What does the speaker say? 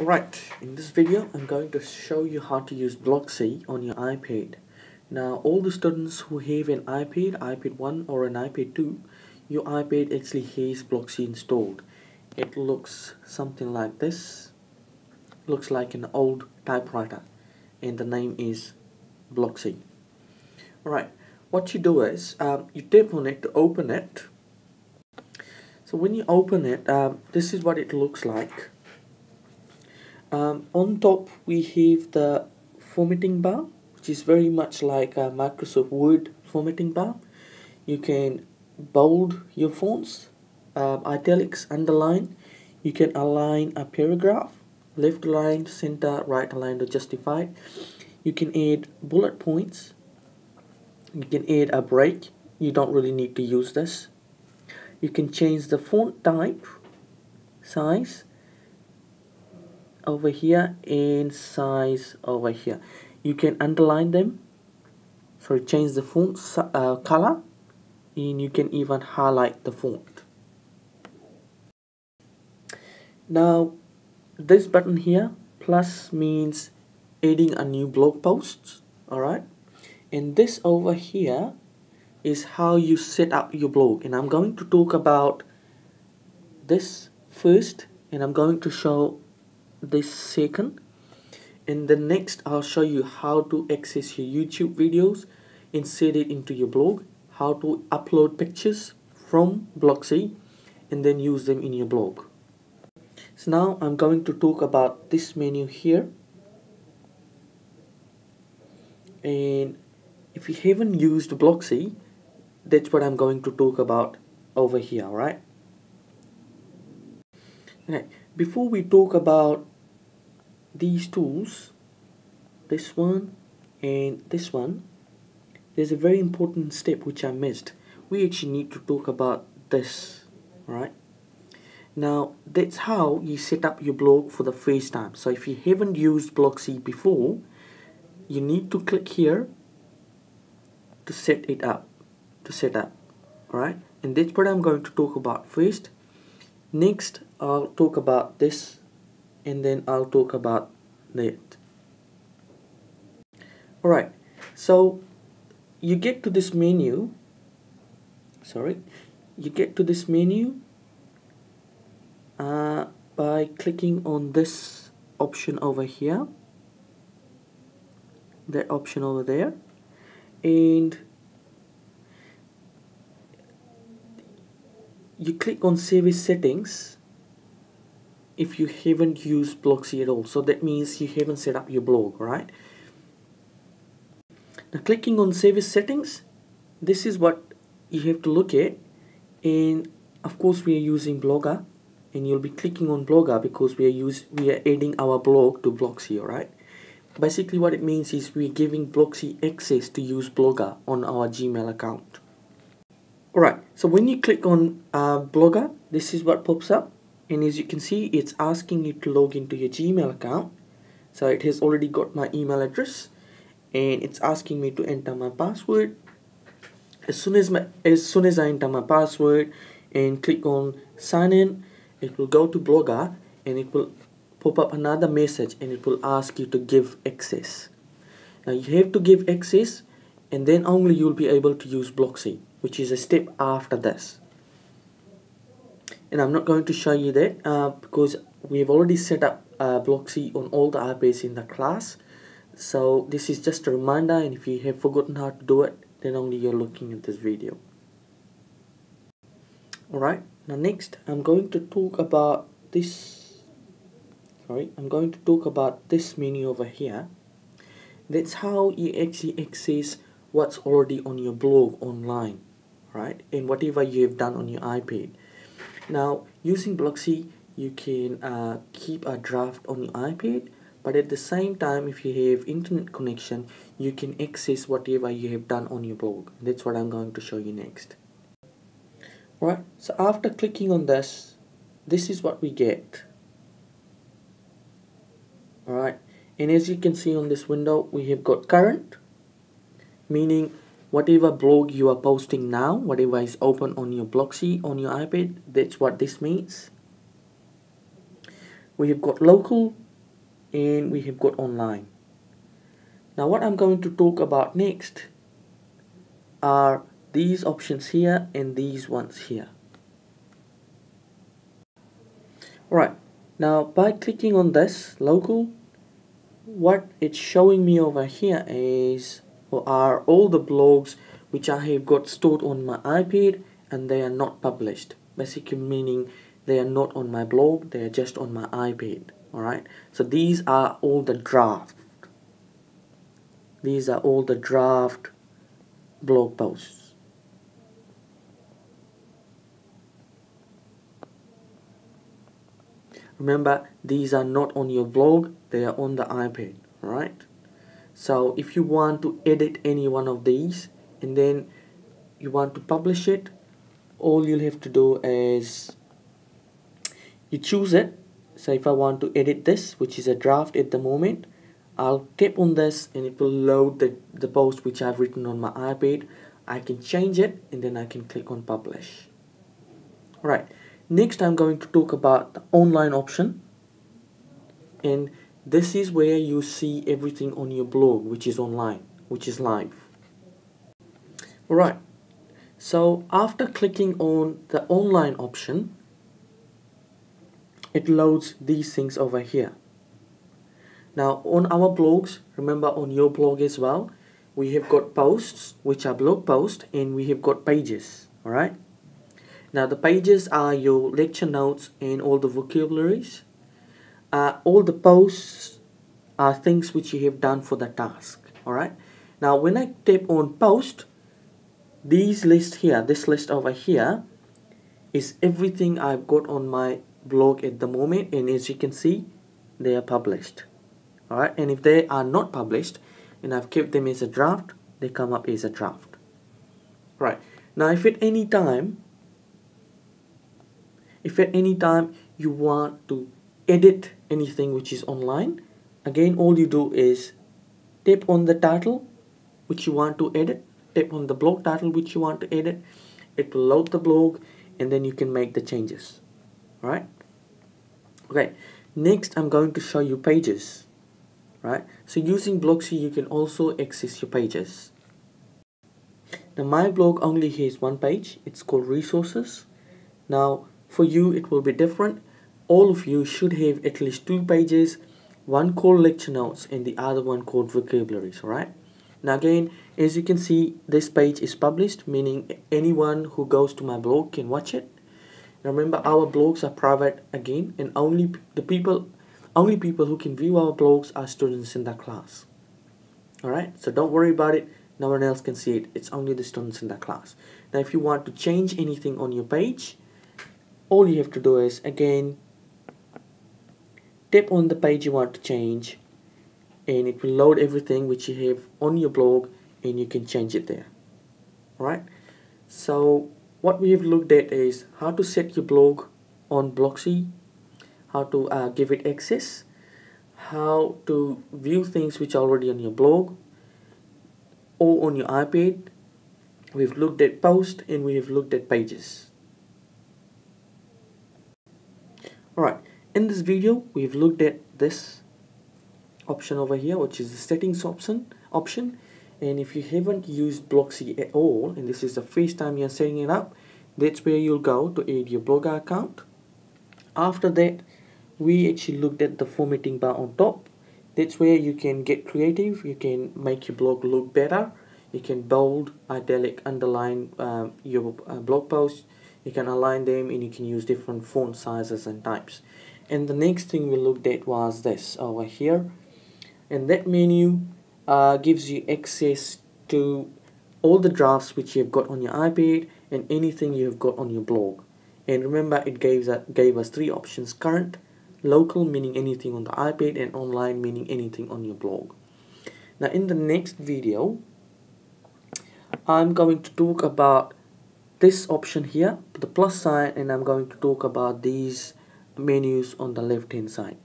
Alright, in this video I'm going to show you how to use Blogsy on your iPad. Now all the students who have an iPad 1 or an iPad 2, your iPad actually has Blogsy installed. It looks something like this. Looks like an old typewriter, and the name is Blogsy. Alright, what you do is you tap on it to open it. So when you open it, this is what it looks like. On top we have the formatting bar, which is very much like a Microsoft Word formatting bar. You can bold your fonts, italics, underline. You can align a paragraph, left aligned, center, right aligned or justified. You can add bullet points. You can add a break. You don't really need to use this. You can change the font type, size over here and size over here. You can underline them, change the font color, and you can even highlight the font. Now this button here, plus, means adding a new blog post. Alright, and this over here is how you set up your blog, and I'm going to talk about this first, and I'm going to show this second, and then next I'll show you how to access your YouTube videos and set it into your blog, how to upload pictures from Blogsy and then use them in your blog. So now I'm going to talk about this menu here, and if you haven't used Blogsy, that's what I'm going to talk about over here. Right? Okay, before we talk about these tools, this one and this one, there's a very important step which I missed. We actually need to talk about this. Right? Now that's how you set up your blog for the first time. So if you haven't used Blogsy before, you need to click here to set it up, right? And that's what I'm going to talk about first. Next I'll talk about this, and then I'll talk about that. Alright, so you get to this menu, by clicking on this option over here, that option over there, and you click on service settings if you haven't used Blogsy at all. So that means you haven't set up your blog, right? Now clicking on service settings, this is what you have to look at, and of course we are using Blogger, and you'll be clicking on Blogger because we are adding our blog to Blogsy. Alright, basically what it means is we're giving Blogsy access to use Blogger on our Gmail account. Alright, so when you click on Blogger, this is what pops up, and as you can see, it's asking you to log into your Gmail account. So it has already got my email address, and it's asking me to enter my password. As soon as I enter my password and click on sign in, it will go to Blogger, and it will pop up another message, and it will ask you to give access. Now you have to give access, and then only you'll be able to use Blogsy, which is a step after this. And I'm not going to show you that because we have already set up Blogsy on all the iPads in the class. So this is just a reminder, and if you have forgotten how to do it, then only you're looking at this video. Alright, now next I'm going to talk about this. I'm going to talk about this menu over here. That's how you actually access what's already on your blog online, right? And whatever you have done on your iPad. Now using Blogsy, you can keep a draft on your iPad, but at the same time, if you have internet connection, you can access whatever you have done on your blog. That's what I'm going to show you next. Right, so after clicking on this, this is what we get. Alright, and as you can see on this window, we have got current, meaning whatever blog you are posting now, whatever is open on your Blogsy on your iPad, that's what this means. We have got local, and we have got online. Now what I'm going to talk about next are these options here and these ones here. Alright, now by clicking on this local, what it's showing me over here is or are all the blogs which I have got stored on my iPad and they are not published. Basically meaning they are not on my blog, they are just on my iPad. Alright, so these are all the draft. These are all the draft blog posts. Remember, these are not on your blog, they are on the iPad. Alright, so if you want to edit any one of these and then you want to publish it, all you'll have to do is you choose it. So if I want to edit this, which is a draft at the moment, I'll tap on this and it will load the post which I've written on my iPad. I can change it and then I can click on publish. Alright, next I'm going to talk about the online option, and this is where you see everything on your blog which is online, which is live. Alright, so after clicking on the online option, it loads these things over here. Now on our blogs, remember on your blog as well, we have got posts which are blog posts and we have got pages. Alright, now the pages are your lecture notes and all the vocabularies. All the posts are things which you have done for the task. Alright, now when I tap on post, these list here, this list over here is everything I've got on my blog at the moment, and as you can see they are published. Alright, and if they are not published and I've kept them as a draft, they come up as a draft. Right, now if at any time you want to edit anything which is online, again all you do is tap on the title which you want to edit, tap on the blog title which you want to edit, it will load the blog and then you can make the changes. Right? Okay, next I'm going to show you pages. Right, so using Blogsy you can also access your pages. Now my blog only has one page, it's called resources. Now for you it will be different. All of you should have at least two pages, one called lecture notes and the other one called vocabularies. Alright, now again as you can see this page is published, meaning anyone who goes to my blog can watch it. Now remember, our blogs are private again, and only people who can view our blogs are students in the class. Alright, so don't worry about it, no one else can see it, it's only the students in the class. Now if you want to change anything on your page, all you have to do is again tap on the page you want to change and it will load everything which you have on your blog and you can change it there. Alright, so what we have looked at is how to set your blog on Blogsy, how to give it access, how to view things which are already on your blog or on your iPad. We've looked at posts and we have looked at pages. Alright, in this video we've looked at this option over here, which is the settings option. And if you haven't used Blogsy at all and this is the first time you're setting it up, that's where you'll go to add your Blogger account. After that, we actually looked at the formatting bar on top. That's where you can get creative, you can make your blog look better, you can bold, italic, underline your blog posts, you can align them, and you can use different font sizes and types. And the next thing we looked at was this over here, and that menu gives you access to all the drafts which you've got on your iPad and anything you've got on your blog. And remember, it gave us three options: current, local meaning anything on the iPad, and online meaning anything on your blog. Now in the next video I'm going to talk about this option here, the plus sign, and I'm going to talk about these menus on the left hand side.